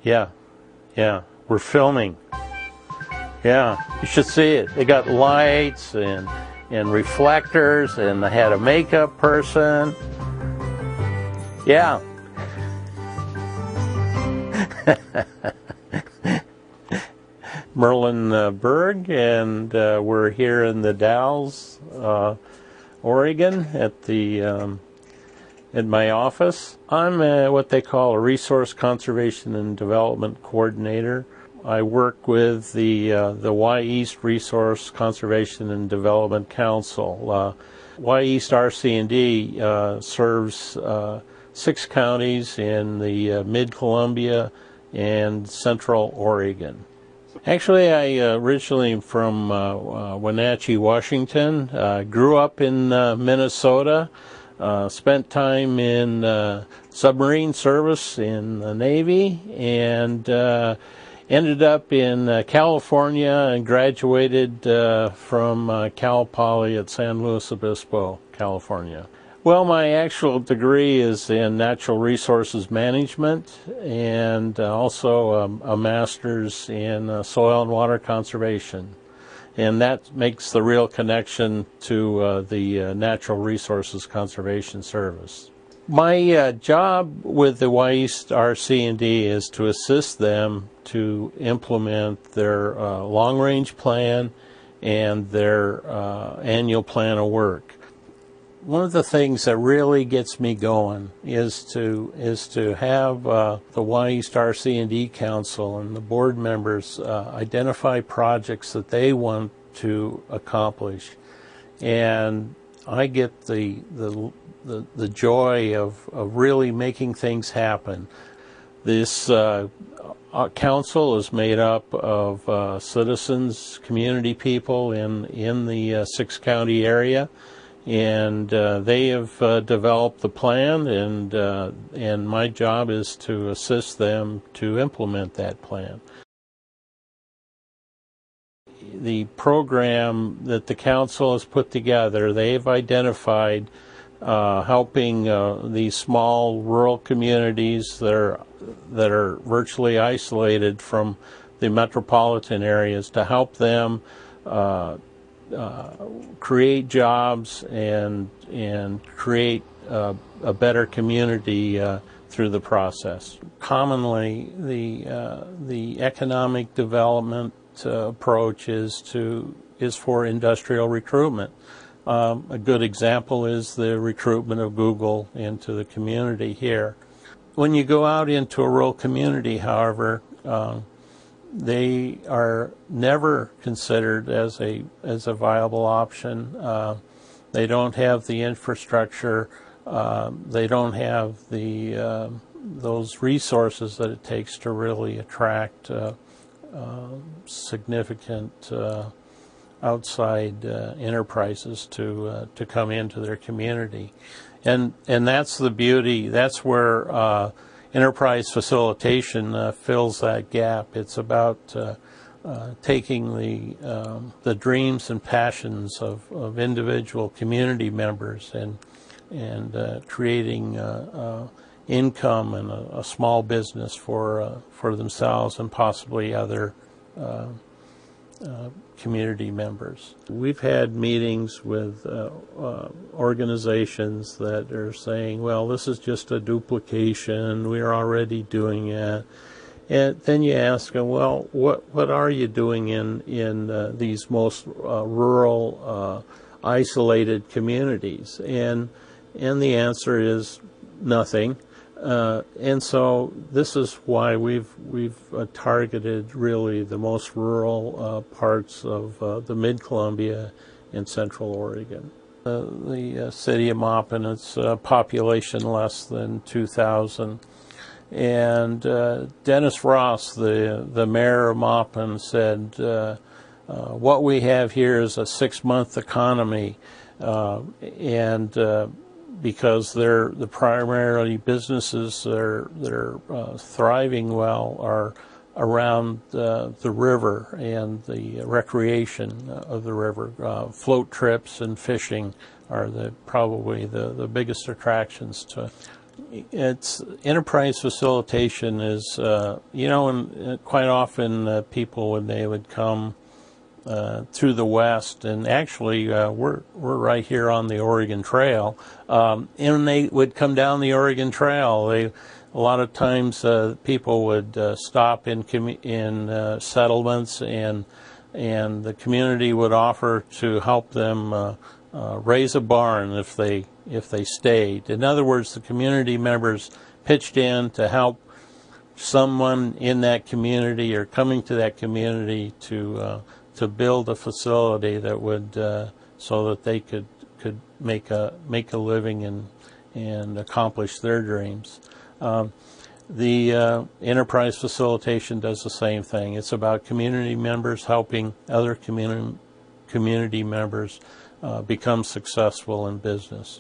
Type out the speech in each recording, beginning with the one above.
Yeah, we're filming. Yeah, you should see it. They got lights and reflectors, and they had a makeup person. Yeah. Merlin Berg, and we're here in the Dalles, Oregon, at my office. I'm what they call a Resource Conservation and Development Coordinator. I work with the WyEast Resource Conservation and Development Council. WyEast RC&D serves 6 counties in the Mid-Columbia and Central Oregon. Actually, I originally am from Wenatchee, Washington. Grew up in Minnesota. Spent time in submarine service in the Navy, and ended up in California and graduated from Cal Poly at San Luis Obispo, California. Well, my actual degree is in natural resources management, and also a master's in soil and water conservation. And that makes the real connection to the Natural Resources Conservation Service. My job with the WyEast RC&D is to assist them to implement their long-range plan and their annual plan of work. One of the things that really gets me going is to have the WyEast RC&D Council and the board members identify projects that they want to accomplish, and I get the joy of really making things happen. This council is made up of citizens, community people in the 6-county area. And they have developed the plan, and my job is to assist them to implement that plan. The program that the council has put together, they've identified helping these small rural communities that are virtually isolated from the metropolitan areas, to help them create jobs and create a better community through the process. Commonly, the economic development approach is for industrial recruitment. A good example is the recruitment of Google into the community here. When you go out into a rural community, however, they are never considered as a viable option. They don't have the infrastructure. They don't have those resources that it takes to really attract significant outside enterprises to come into their community, and that's the beauty. That's where enterprise facilitation fills that gap. It's about taking the dreams and passions of individual community members and creating income and a small business for themselves and possibly other community members. We've had meetings with organizations that are saying, well, this is just a duplication, we're already doing it. And then you ask them, well, what are you doing in these most rural, isolated communities? And the answer is nothing. And so this is why we've targeted really the most rural parts of the Mid-Columbia and Central Oregon. The city of Maupin, it's a population less than 2,000. And Dennis Ross, the mayor of Maupin, said, what we have here is a 6-month economy, because they're the primarily businesses that are thriving well are around the river and the recreation of the river. Float trips and fishing are probably the biggest attractions It's enterprise facilitation is, and quite often people, when they would come through the West, and actually we're right here on the Oregon Trail, and they would come down the Oregon Trail. A lot of times people would stop in settlements, and the community would offer to help them raise a barn if they stayed. In other words, the community members pitched in to help someone in that community or coming to that community to build a facility that would so that they could make a living and accomplish their dreams. The enterprise facilitation does the same thing. It's about community members helping other community members become successful in business.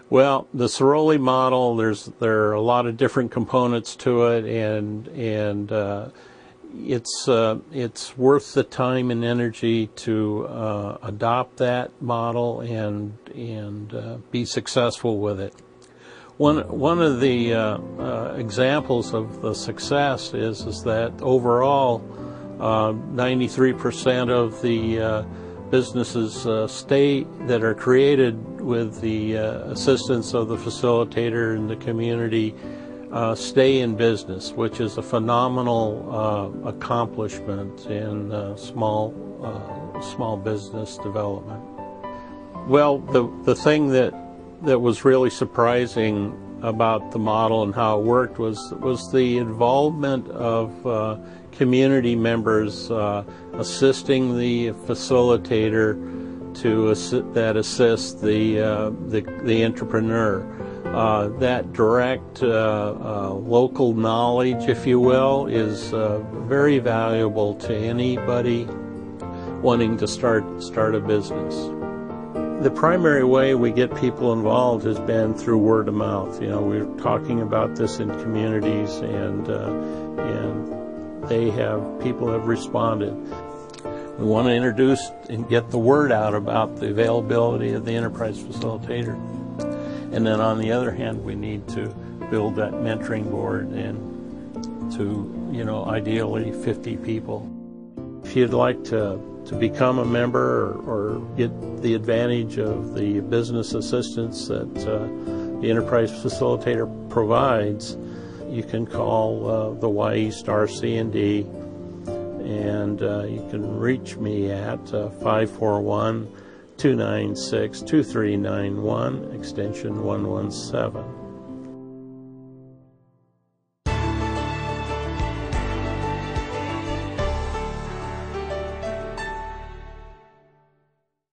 Well, the Ciroli model, there are a lot of different components to it, and it's worth the time and energy to adopt that model and be successful with it. One of the examples of the success is that overall 93% of the businesses that are created with the assistance of the facilitator and the community stay in business, which is a phenomenal accomplishment in small business development. Well, the thing that was really surprising about the model and how it worked was the involvement of community members assisting the facilitator that assists the entrepreneur. That direct local knowledge, if you will, is very valuable to anybody wanting to start a business. The primary way we get people involved has been through word of mouth. We're talking about this in communities, and people have responded. We want to introduce and get the word out about the availability of the enterprise facilitator. And then on the other hand, we need to build that mentoring board and to, ideally 50 people. If you'd like to become a member or get the advantage of the business assistance that the enterprise facilitator provides, you can call the WyEast RC&D, and you can reach me at 541-296-2391, extension 117.